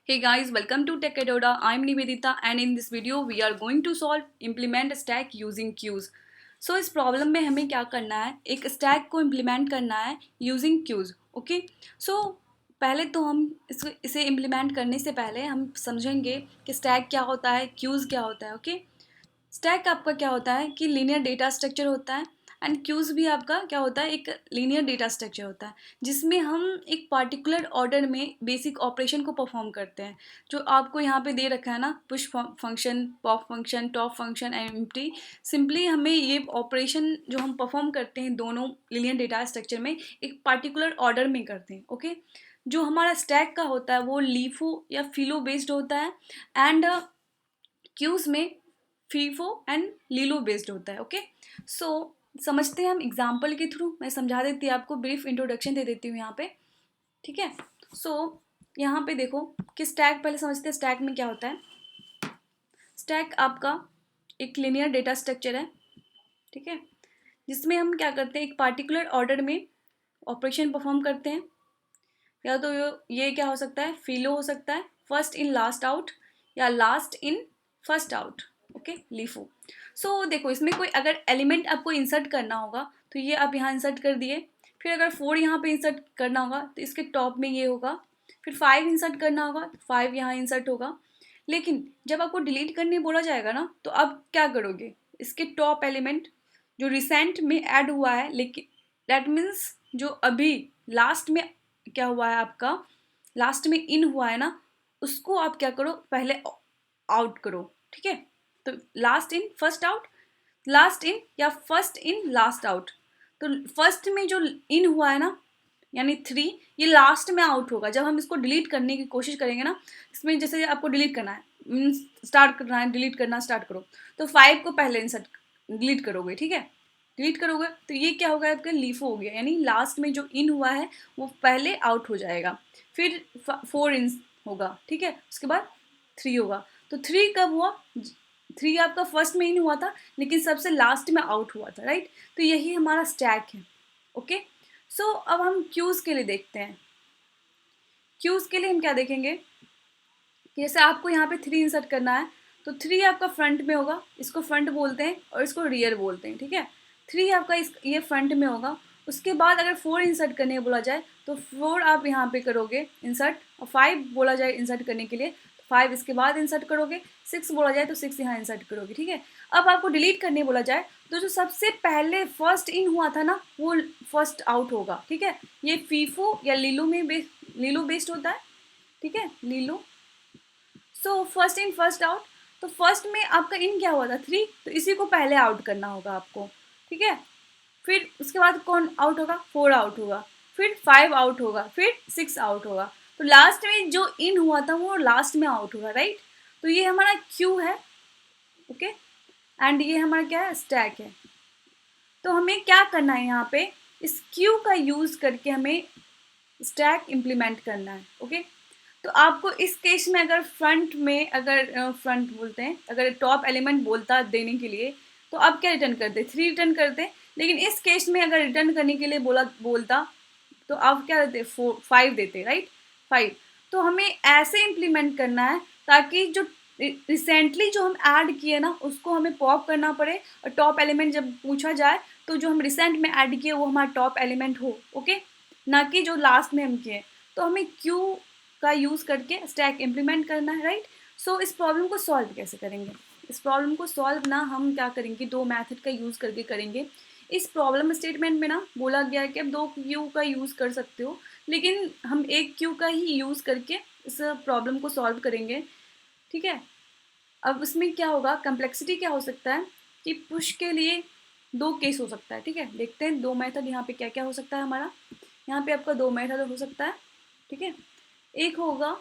Hey guys, welcome to Tech Adoda. I'm Nivedita and in this video we are going to implement a stack using queues. So इस problem में हमें क्या करना है, एक stack को इम्प्लीमेंट करना है यूजिंग क्यूज़. ओके, सो पहले तो हम इसे इम्प्लीमेंट करने से पहले हम समझेंगे कि स्टैक क्या होता है, क्यूज़ क्या होता है. ओके, स्टैक आपका क्या होता है कि लीनियर डेटा स्ट्रक्चर होता है एंड क्यूज़ भी आपका क्या होता है, एक लीनियर डेटा स्ट्रक्चर होता है जिसमें हम एक पार्टिकुलर ऑर्डर में बेसिक ऑपरेशन को परफॉर्म करते हैं. जो आपको यहाँ पे दे रखा है ना, push function, pop function, top function and empty. Simply हमें ये ऑपरेशन जो हम परफॉर्म करते हैं दोनों लीनियर डेटा स्ट्रक्चर में एक पार्टिकुलर ऑर्डर में करते हैं. ओके, जो हमारा स्टैक का होता है वो लीफो या फिलो बेस्ड होता है एंड क्यूज़ में फीफो एंड लीलो बेस्ड होता है. ओके, सो समझते हैं हम एग्जाम्पल के थ्रू. मैं समझा देती हूँ आपको, ब्रीफ इंट्रोडक्शन दे देती हूँ यहाँ पे. ठीक है, सो यहाँ पे देखो कि स्टैक पहले समझते हैं स्टैक में क्या होता है. स्टैक आपका एक लिनियर डेटा स्ट्रक्चर है, ठीक है, जिसमें हम क्या करते हैं, एक पार्टिकुलर ऑर्डर में ऑपरेशन परफॉर्म करते हैं. या तो ये क्या हो सकता है, फिलो हो सकता है, फर्स्ट इन लास्ट आउट, या last in first out. Okay, LIFO. So देखो इसमें कोई अगर एलिमेंट आपको इंसर्ट करना होगा तो ये आप यहाँ इंसर्ट कर दिए. फिर अगर 4 यहाँ पे इंसर्ट करना होगा तो इसके टॉप में ये होगा. फिर 5 इंसर्ट करना होगा तो 5 यहाँ इंसर्ट होगा. लेकिन जब आपको डिलीट करने बोला जाएगा ना, तो आप क्या करोगे, इसके टॉप एलिमेंट जो रिसेंट में ऐड हुआ है, लेकिन दैट मीन्स जो अभी लास्ट में क्या हुआ है आपका, लास्ट में इन हुआ है ना, उसको आप क्या करो, पहले आउट करो. ठीक है, तो last in first out, last in या फर्स्ट इन लास्ट आउट. तो फर्स्ट में जो इन हुआ है ना, यानी 3, ये लास्ट में आउट होगा. जब हम इसको डिलीट करने की कोशिश करेंगे ना, इसमें जैसे आपको डिलीट करना है, स्टार्ट करना है, डिलीट करना स्टार्ट करो, तो 5 को पहले इंसर्ट डिलीट करोगे. ठीक है, डिलीट करोगे तो ये क्या होगा, आपका लीफो हो गया, यानी लास्ट में जो इन हुआ है वो पहले आउट हो जाएगा. फिर 4 इन होगा. ठीक है, उसके बाद 3 होगा. तो 3 कब हुआ, 3 आपका फर्स्ट में इन हुआ था लेकिन सबसे लास्ट में आउट हुआ था, राइट. तो यही हमारा स्टैक है. ओके, सो अब हम क्यूज़ के लिए देखते हैं. क्यूज़ के लिए हम क्या देखेंगे कि जैसे आपको यहाँ पे 3 इंसर्ट करना है, तो 3 आपका फ्रंट में होगा, इसको फ्रंट बोलते हैं और इसको रियर बोलते हैं. ठीक है, 3 आपका ये फ्रंट में होगा. उसके बाद अगर 4 इंसर्ट करने बोला जाए तो 4 आप यहाँ पे करोगे इंसर्ट, और 5 बोला जाए इंसर्ट करने के लिए तो 5 इसके बाद इंसर्ट करोगे, 6 बोला जाए तो 6 यहाँ इंसर्ट करोगे. ठीक है, अब आपको डिलीट करने बोला जाए तो जो सबसे पहले फर्स्ट इन हुआ था ना, वो फर्स्ट आउट होगा. ठीक है, ये फीफो या लीलो में लीलो बेस्ड होता है. ठीक है, लीलो. So first in first out, तो फर्स्ट में आपका इन क्या हुआ था, 3, तो इसी को पहले आउट करना होगा आपको. ठीक है, फिर उसके बाद कौन आउट होगा, 4 आउट होगा, फिर 5 आउट होगा, फिर 6 आउट होगा. तो लास्ट में जो इन हुआ था वो लास्ट में आउट होगा, राइट. तो ये हमारा क्यू है. ओके, एंड ये हमारा क्या है, स्टैक है. तो हमें क्या करना है, यहाँ पे इस क्यू का यूज़ करके हमें स्टैक इम्प्लीमेंट करना है. ओके, तो आपको इस केस में अगर फ्रंट में, अगर फ्रंट बोलते हैं, अगर टॉप एलिमेंट बोलता देने के लिए तो आप क्या रिटर्न करते, 3 रिटर्न करते. लेकिन इस केस में अगर रिटर्न करने के लिए बोलता तो आप क्या देते, 5 देते, राइट, 5. तो हमें ऐसे इम्प्लीमेंट करना है ताकि जो रिसेंटली जो हम ऐड किए ना उसको हमें पॉप करना पड़े, और टॉप एलिमेंट जब पूछा जाए तो जो हम रिसेंट में ऐड किए वो हमारा टॉप एलिमेंट हो. ओके, ना कि जो लास्ट में हम किए. तो हमें क्यू का यूज़ करके स्टैक इम्प्लीमेंट करना है, राइट. सो इस प्रॉब्लम को सॉल्व कैसे करेंगे, इस प्रॉब्लम को सॉल्व ना हम क्या करेंगे, 2 मेथड का यूज़ करके करेंगे. इस प्रॉब्लम स्टेटमेंट में ना बोला गया है कि आप 2 क्यू का यूज़ कर सकते हो, लेकिन हम एक क्यू का ही यूज़ करके इस प्रॉब्लम को सॉल्व करेंगे. ठीक है, अब इसमें क्या होगा, कम्प्लेक्सिटी क्या हो सकता है कि पुश के लिए 2 केस हो सकता है. ठीक है, देखते हैं 2 मेथड यहाँ पे क्या क्या हो सकता है हमारा. यहाँ पे आपका 2 मेथड हो सकता है. ठीक है, एक होगा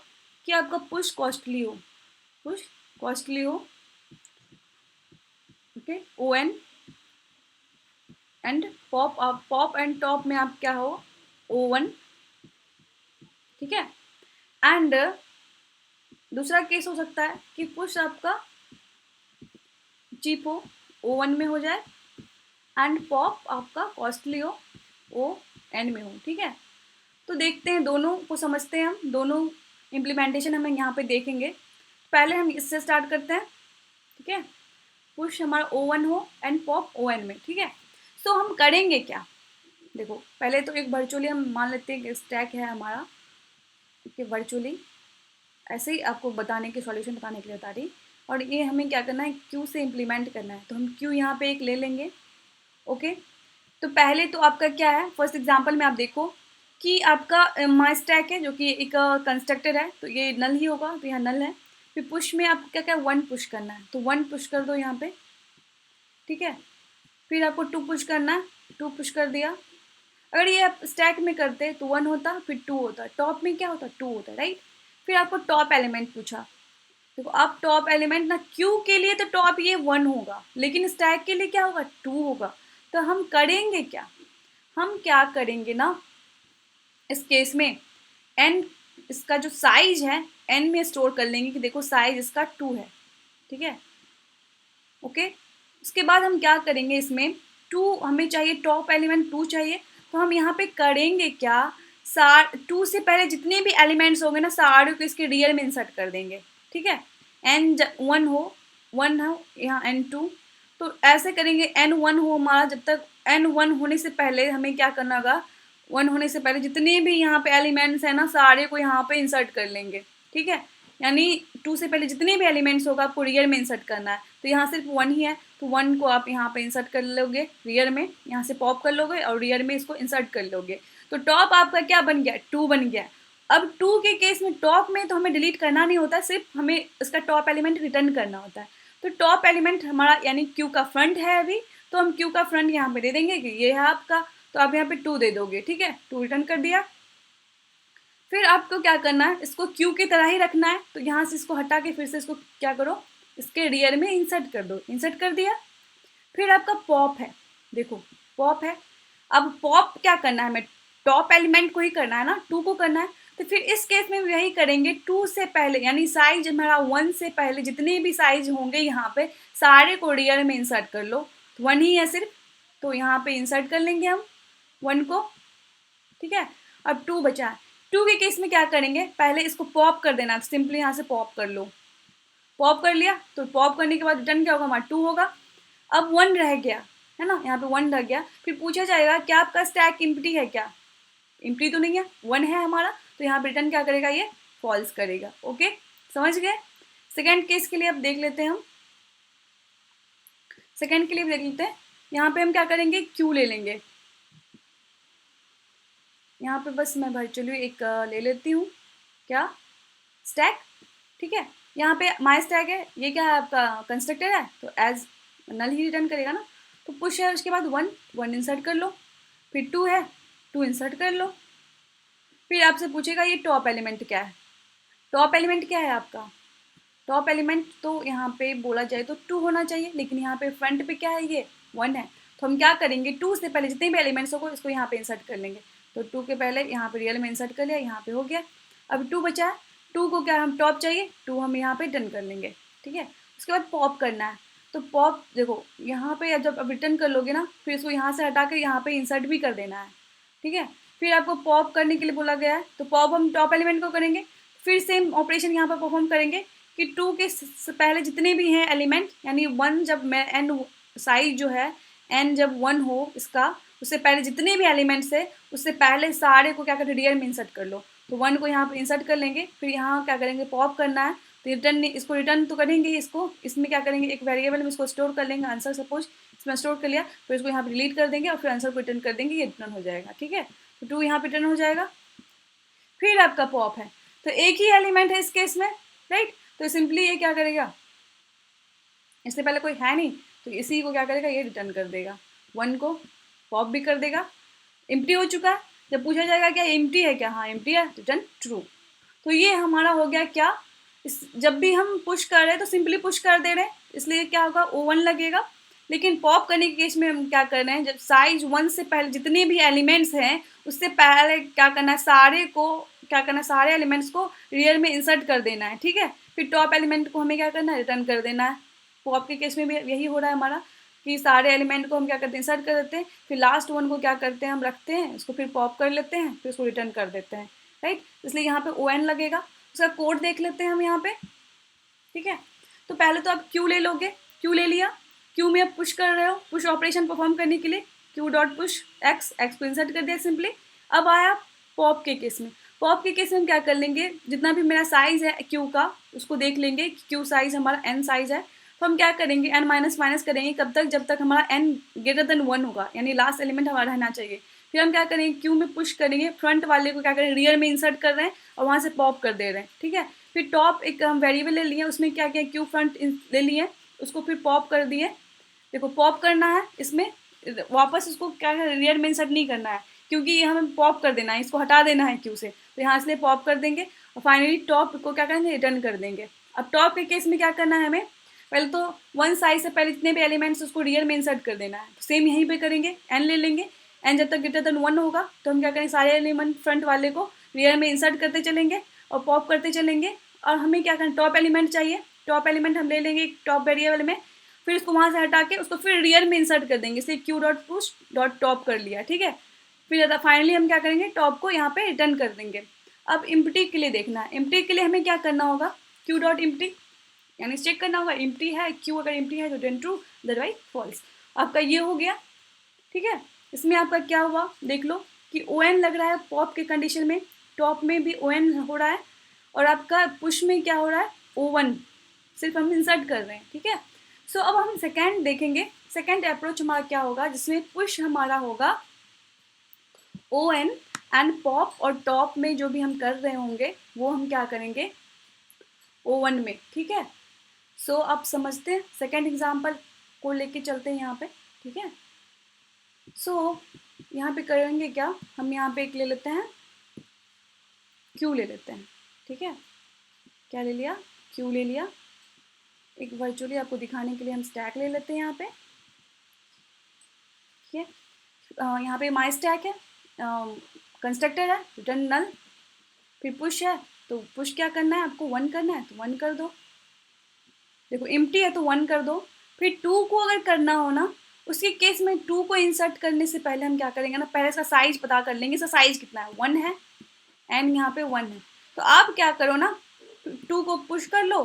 कि आपका पुश कॉस्टली हो, पुश कॉस्टली हो. Okay, O N and pop, आप पॉप एंड टॉप में आप क्या हो, O1. ठीक है, एंड दूसरा केस हो सकता है कि पुश आपका चीप हो, O1 में हो जाए, एंड पॉप आपका कॉस्टली हो, ON में हो. ठीक है, तो देखते हैं, दोनों को समझते हैं हम, दोनों इम्प्लीमेंटेशन हम यहाँ पे देखेंगे। पहले हम इससे स्टार्ट करते हैं, ठीक है। पुश हमारा O1 हो एंड पॉप ON में, ठीक है। तो हम करेंगे क्या, देखो पहले तो एक वर्चुअली हम मान लेते हैं कि स्टैक है हमारा, ठीक है। वर्चुअली ऐसे ही आपको बताने के सॉल्यूशन बताने के लिए बता रही। और ये हमें क्या करना है, क्यू से इम्प्लीमेंट करना है। तो हम क्यू यहाँ पे एक ले लेंगे, ओके। तो पहले तो आपका क्या है, फर्स्ट एग्जांपल में आप देखो कि आपका माई स्टैक है जो कि एक कंस्ट्रक्टर है, तो ये नल ही होगा, तो यहाँ नल है। फिर पुश में आप क्या क्या 1 पुश करना है, तो 1 पुश कर दो यहाँ पे, ठीक है। फिर आपको 2 पुश करना है, 2 पुश कर दिया। अगर ये आप स्टैक में करते तो 1 होता, फिर 2 होता, टॉप में क्या होता 2 होता, राइट। फिर आपको टॉप एलिमेंट पूछा, देखो आप टॉप एलिमेंट ना, क्यू के लिए तो टॉप ये 1 होगा, लेकिन स्टैक के लिए क्या होगा 2 होगा। तो हम करेंगे क्या, हम क्या करेंगे ना, इस केस में n इसका जो साइज है n में स्टोर कर लेंगे कि देखो साइज इसका 2 है, ठीक है, ओके। उसके बाद हम क्या करेंगे, इसमें 2 हमें चाहिए, टॉप एलिमेंट 2 चाहिए। तो हम यहाँ पे करेंगे क्या, 2 से पहले जितने भी एलिमेंट्स होंगे ना सारे को इसके रियल में इंसर्ट कर देंगे, ठीक है। n1 हो, 1 हो यहाँ n2, तो ऐसे करेंगे n1 हो हमारा, जब तक n1 होने से पहले हमें क्या करना होगा, 1 होने से पहले जितने भी यहाँ पे एलिमेंट्स हैं ना सारे को यहाँ पे इंसर्ट कर लेंगे, ठीक है। यानी 2 से पहले जितने भी एलिमेंट्स होगा आपको रियल में इंसर्ट करना है। तो यहाँ सिर्फ 1 ही है, तो 1 को आप यहाँ पे इंसर्ट कर लोगे रियल में, यहाँ से पॉप कर लोगे और रियल में इसको इंसर्ट कर लोगे। तो टॉप आपका क्या बन गया, 2 बन गया। अब 2 के केस में टॉप में तो हमें डिलीट करना नहीं होता, सिर्फ हमें इसका टॉप एलिमेंट रिटर्न करना होता है। तो टॉप एलिमेंट हमारा यानी क्यू का फ्रंट है अभी, तो हम क्यू का फ्रंट यहाँ पे दे देंगे कि ये है आपका, तो आप यहाँ पे 2 दे दोगे, ठीक है। 2 रिटर्न कर दिया। फिर आपको क्या करना है, इसको क्यू की तरह ही रखना है। तो यहाँ से इसको हटा के फिर से इसको क्या करो, इसके रियर में इंसर्ट कर दो, इंसर्ट कर दिया। फिर आपका पॉप है, देखो पॉप है। अब पॉप क्या करना है, हमें टॉप एलिमेंट को ही करना है ना, 2 को करना है। तो फिर इस केस में यही करेंगे, 2 से पहले यानी साइज हमारा 1 से पहले जितने भी साइज होंगे यहाँ पे सारे को रियर में इंसर्ट कर लो। तो 1 ही है सिर्फ, तो यहाँ पे इंसर्ट कर लेंगे हम 1 को, ठीक है। अब 2 बचा है, 2 के केस में क्या करेंगे, पहले इसको पॉप कर देना, सिंपली यहाँ से पॉप कर लो, पॉप कर लिया। तो पॉप करने के बाद रिटर्न क्या होगा हमारा 2 होगा। अब 1 रह गया है ना, यहाँ पे 1 रह गया। फिर पूछा जाएगा क्या आपका स्टैक इम्प्टी है क्या, इम्प्टी तो नहीं है, 1 है हमारा। तो यहाँ पे रिटर्न क्या करेगा, ये फॉल्स करेगा, ओके समझ गए। सेकेंड केस के लिए अब देख लेते हैं हम, सेकेंड के लिए देख लेते हैं। यहाँ पे हम क्या करेंगे, क्यू ले लेंगे। यहाँ पे बस मैं वर्चुअली एक ले लेती हूँ, क्या स्टैक, ठीक है। यहाँ पे माई स्टैक है, ये क्या है आपका कंस्ट्रक्टर है, तो एज नल ही रिटर्न करेगा ना। तो पुश है, उसके बाद 1 इंसर्ट कर लो, फिर 2 है 2 इंसर्ट कर लो। फिर आपसे पूछेगा ये टॉप एलिमेंट क्या है, टॉप एलिमेंट क्या है आपका, टॉप एलिमेंट तो यहाँ पे बोला जाए तो 2 होना चाहिए, लेकिन यहाँ पे फ्रंट पे क्या है, ये 1 है। तो हम क्या करेंगे, 2 से पहले जितने भी एलिमेंट्स होंगे इसको यहाँ पे इंसर्ट कर लेंगे। तो 2 के पहले यहाँ पे रियल में इंसर्ट कर लिया, यहाँ पे हो गया। अब 2 बचा है, 2 को क्या हम टॉप चाहिए, 2 हम यहाँ पे डन कर लेंगे, ठीक है। उसके बाद पॉप करना है। तो पॉप देखो यहाँ पे जब अब रिटर्न कर लोगे ना, फिर इसको यहाँ से हटा कर यहाँ पे इंसर्ट भी कर देना है, ठीक है। फिर आपको पॉप करने के लिए बोला गया है, तो पॉप हम टॉप एलिमेंट को करेंगे। फिर सेम ऑपरेशन यहाँ पर परफॉर्म करेंगे कि 2 के पहले जितने भी हैं एलिमेंट, यानी 1 जब मैं n साइज जो है n जब 1 हो इसका, उससे पहले जितने भी एलिमेंट्स है उससे पहले सारे को क्या करें, रियल में इंसर्ट कर लो। तो 1 को यहाँ पे इंसर्ट कर लेंगे। फिर यहाँ क्या करेंगे, पॉप करना है। तो रिटर्न, इसको रिटर्न तो करेंगे ही, इसको इसमें क्या करेंगे, एक वेरिएबल में इसको स्टोर कर लेंगे, आंसर सपोज इसमें स्टोर कर लिया। फिर इसको यहाँ पे डिलीट कर देंगे और फिर आंसर को रिटर्न कर देंगे, ये रिटर्न हो जाएगा, ठीक है। तो 2 यहाँ पे रिटर्न हो जाएगा। फिर आपका पॉप है, तो एक ही एलिमेंट है इस केस में, राइट। तो सिंपली ये क्या करेगा, इससे पहले कोई है नहीं, तो इसी को क्या करेगा, ये रिटर्न कर देगा, 1 को पॉप भी कर देगा। एम्प्टी हो चुका है, जब पूछा जाएगा क्या एम्प्टी है क्या, हाँ एम्प्टी है, रिटर्न ट्रू। तो ये हमारा हो गया क्या, जब भी हम पुश कर रहे हैं तो सिंपली पुश कर दे रहे हैं, इसलिए क्या होगा O1 लगेगा। लेकिन पॉप करने के केस में हम क्या कर रहे हैं, जब साइज 1 से पहले जितने भी एलिमेंट्स हैं उससे पहले क्या करना है, सारे एलिमेंट्स को रियल में इंसर्ट कर देना है, ठीक है। फिर टॉप एलिमेंट को हमें क्या करना है, रिटर्न कर देना है। पॉप के केस में भी यही हो रहा है हमारा, कि सारे एलिमेंट को हम क्या करते हैं, इंसर्ट कर देते हैं। फिर लास्ट 1 को क्या करते हैं, हम रखते हैं उसको, फिर पॉप कर लेते हैं, फिर उसको रिटर्न कर देते हैं, राइट। इसलिए यहाँ पे ON लगेगा। उसका कोड देख लेते हैं हम यहाँ पे, ठीक है। तो पहले तो आप क्यू ले लोगे, क्यू ले लिया, क्यू में आप पुश कर रहे हो, पुश ऑपरेशन परफॉर्म करने के लिए Q dot push x, x को इंसर्ट कर दिया सिंपली। अब आया पॉप के केस में, पॉप के केस में हम क्या कर लेंगे, जितना भी मेरा साइज़ है क्यू का उसको देख लेंगे, क्यू साइज़ हमारा एन साइज़ है, तो हम क्या करेंगे एन माइनस माइनस करेंगे, कब तक, जब तक हमारा एन ग्रेटर देन 1 होगा, यानी लास्ट एलिमेंट हमारा रहना चाहिए। फिर हम क्या करेंगे क्यू में पुश करेंगे, फ्रंट वाले को क्या करें रियर में इंसर्ट कर रहे हैं और वहाँ से पॉप कर दे रहे हैं, ठीक है। फिर टॉप एक हम वेरिएबल ले लिए, उसमें क्या किया क्यू फ्रंट ले लिए, उसको फिर पॉप कर दिए। देखो पॉप करना है इसमें, वापस उसको क्या है रियर में इंसर्ट नहीं करना है, क्योंकि हमें पॉप कर देना है, इसको हटा देना है क्यू से, तो यहाँ से पॉप कर देंगे और फाइनली टॉप को क्या करेंगे रिटर्न कर देंगे। अब टॉप के केस में क्या करना है हमें, पहले तो वन साइज से पहले जितने भी एलिमेंट्स उसको रियर में इंसर्ट कर देना है, सेम यहीं पे करेंगे, एन ले लेंगे, एन जब तक ग्रेटर देन 1 होगा तो हम क्या करेंगे सारे एलिमेंट फ्रंट वाले को रियर में इंसर्ट करते चलेंगे और पॉप करते चलेंगे। और हमें क्या करना, टॉप एलिमेंट चाहिए, टॉप एलिमेंट हम ले लेंगे टॉप वेरिएबल में, फिर उसको वहाँ से हटा के उसको फिर रियर में इंसर्ट कर देंगे, इसे Q dot push dot top कर लिया, ठीक है। फिर फाइनली हम क्या करेंगे टॉप को यहाँ पे रिटर्न कर देंगे। अब इम्प्टी के लिए देखना है, इम्प्टी के लिए हमें क्या करना होगा, क्यू डॉट इम्प्टी, यानी चेक करना होगा इम्प्टी है, क्यू अगर इम्प्टी है तो रिटर्न ट्रू, अदरवाइज फॉल्स। आपका ये हो गया, ठीक है। इसमें आपका क्या हुआ देख लो कि ओ एन लग रहा है पॉप के कंडीशन में, टॉप में भी ओ एन हो रहा है, और आपका पुश में क्या हो रहा है ओ वन, सिर्फ हम इंसर्ट कर रहे हैं, ठीक है। सो अब हम सेकेंड देखेंगे, सेकेंड अप्रोच हमारा क्या होगा, जिसमें पुश हमारा होगा ओ एन एंड पॉप, और टॉप में जो भी हम कर रहे होंगे वो हम क्या करेंगे ओ वन में, ठीक है। सो आप समझते हैं, सेकेंड एग्जाम्पल को लेके चलते हैं यहाँ पे, ठीक है। सो यहाँ पे करेंगे क्या, हम यहाँ पे एक ले लेते हैं क्यू ले लेते हैं, ठीक है। क्या ले लिया, क्यू ले लिया, एक वर्चुअली आपको दिखाने के लिए हम स्टैक ले लेते हैं यहाँ पे, ठीक है। यहाँ पे माई स्टैक है, कंस्ट्रक्टर है रिटर्न नल, फिर पुश है तो पुश क्या करना है आपको 1 करना है तो 1 कर दो, देखो एम्प्टी है तो 1 कर दो। फिर 2 को अगर करना हो ना, उसके केस में 2 को इंसर्ट करने से पहले हम क्या करेंगे ना, पहले इसका साइज पता कर लेंगे, इसका साइज कितना है 1 है एंड यहाँ पे 1 है, तो आप क्या करो ना 2 को पुश कर लो,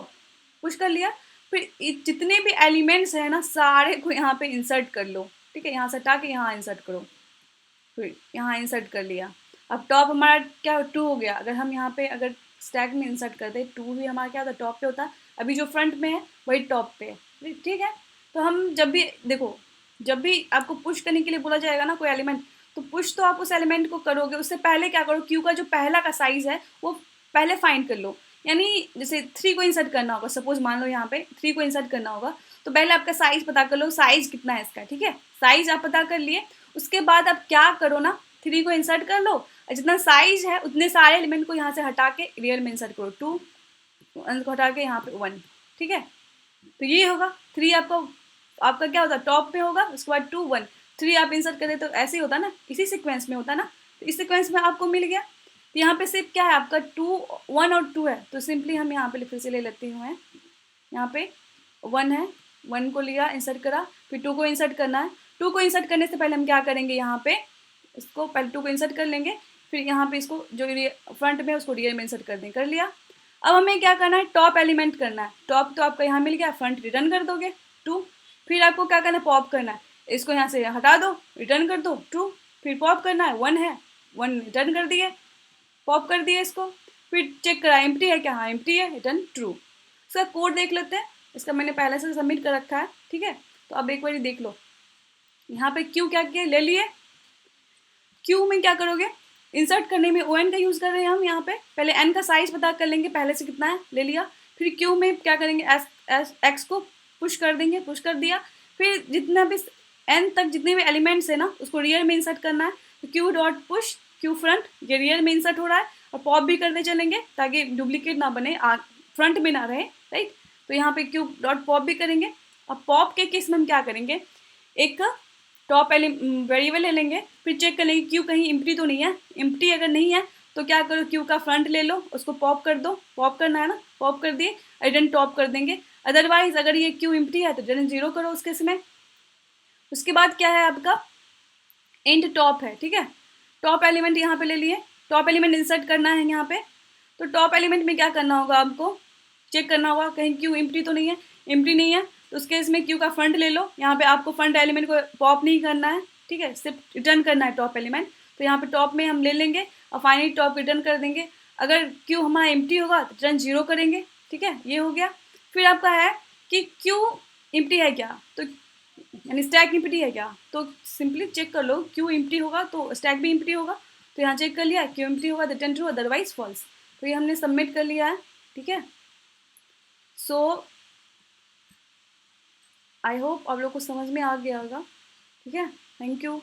पुश कर लिया, फिर जितने भी एलिमेंट्स हैं ना सारे को यहाँ पे इंसर्ट कर लो, ठीक है। यहाँ से हटा के यहाँ इंसर्ट करो, फिर यहाँ इंसर्ट कर लिया। अब टॉप हमारा क्या 2 हो गया, अगर हम यहाँ पे अगर स्टैक में इंसर्ट करते 2 भी हमारा क्या होता टॉप पे होता, अभी जो फ्रंट में है वही टॉप पे है, ठीक है। तो हम जब भी देखो, जब भी आपको पुश करने के लिए बोला जाएगा ना कोई एलिमेंट, तो पुश तो आप उस एलिमेंट को करोगे, उससे पहले क्या करो क्यू का जो पहला का साइज है वो पहले फाइंड कर लो, यानी जैसे 3 को इंसर्ट करना होगा, सपोज मान लो यहाँ पे 3 को इंसर्ट करना होगा, तो पहले आपका साइज पता कर लो, साइज कितना है इसका, ठीक है। साइज आप पता कर लिए, उसके बाद आप क्या करो ना 3 को इंसर्ट कर लो, जितना साइज है उतने सारे एलिमेंट को यहाँ से हटा के रियल में इंसर्ट करो, 2 को हटा के यहाँ पे 1, ठीक है। तो ये होगा 3 आपका क्या होता है टॉप पे होगा, उसके बाद 2 1 3 आप इंसर्ट करें तो ऐसे ही होता ना, इसी सिक्वेंस में होता ना, तो इस सिक्वेंस में आपको मिल गया। तो यहाँ पे सिर्फ क्या है आपका 2 1 और 2 है, तो सिंपली हम यहाँ पे फिर से ले लेते हुए हैं, यहाँ पे 1 है, 1 को लिया इंसर्ट करा, फिर 2 को इंसर्ट करना है, 2 को इंसर्ट करने से पहले हम क्या करेंगे यहाँ पे इसको पहले 2 को इंसर्ट कर लेंगे, फिर यहाँ पे इसको जो फ्रंट में उसको रियर में इंसर्ट कर दें, कर लिया। अब हमें क्या करना है टॉप एलिमेंट करना है, टॉप तो आपका यहाँ मिल गया, फ्रंट रिटर्न कर दोगे 2, फिर आपको क्या करना है पॉप करना है, इसको यहाँ से हटा दो रिटर्न कर दो 2, फिर पॉप करना है 1 है 1 रिटर्न कर दिए, पॉप कर दिए इसको, फिर चेक करा एम्प्टी है क्या, हाँ एम्प्टी है रिटर्न ट्रू। इसका कोड देख लेते हैं, इसका मैंने पहले से सबमिट कर रखा है, ठीक है। तो अब एक बार देख लो, यहाँ पे क्यू क्या किया ले लिए, क्यू में क्या करोगे इंसर्ट करने में ओ एन का यूज़ कर रहे हैं हम, यहाँ पे पहले एन का साइज पता कर लेंगे पहले से कितना है, ले लिया। फिर क्यू में क्या करेंगे एक्स को पुश कर देंगे, पुश कर दिया, फिर जितना भी एन तक जितने भी एलिमेंट्स है ना उसको रियर में इंसर्ट करना है, तो Q dot push Q front, ये रियर में इंसर्ट हो रहा है, और पॉप भी करते चलेंगे ताकि डुप्लीकेट ना बने, फ्रंट में ना रहे, राइट। तो यहाँ पे क्यू डॉट पॉप भी करेंगे। अब पॉप के केस में हम क्या करेंगे, एक टॉप वेरिएबल ले लेंगे, फिर चेक कर लेंगे क्यू कहीं एम्प्टी तो नहीं है, एम्प्टी अगर नहीं है तो क्या करो क्यू का फ्रंट ले लो, उसको पॉप कर दो, पॉप करना है ना, पॉप कर दिए रिटर्न टॉप कर देंगे, अदरवाइज अगर ये क्यू एम्प्टी है तो रिटर्न 0 करो उस केस में। उसके बाद क्या है आपका एंड टॉप है, ठीक है। टॉप एलिमेंट यहाँ पे ले लिए, टॉप एलिमेंट इंसर्ट करना है यहाँ पे, तो टॉप एलिमेंट में क्या करना होगा, आपको चेक करना होगा कहीं क्यू एम्प्टी तो नहीं है। एम्प्टी नहीं है तो उस केस में क्यू का फंड ले लो। यहाँ पे आपको फंड एलिमेंट को पॉप नहीं करना है, ठीक है, सिर्फ रिटर्न करना है टॉप एलिमेंट। तो यहाँ पे टॉप में हम ले लेंगे और फाइनली टॉप रिटर्न कर देंगे। अगर क्यू हमारा एम्प्टी होगा तो रिटर्न 0 करेंगे, ठीक है, ये हो गया। फिर आपका है कि क्यू एम्प्टी है क्या, तो यानी स्टैक एम्प्टी है क्या, तो सिंपली चेक कर लो क्यू एम्प्टी होगा तो स्टैक भी एम्प्टी होगा। तो यहाँ चेक कर लिया, क्यू एम्प्टी होगा तो रिटर्न ट्रू, अदरवाइज फॉल्स। तो ये हमने सबमिट कर लिया है, ठीक है। सो आई होप आप लोग को समझ में आ गया होगा, ठीक है। Thank you.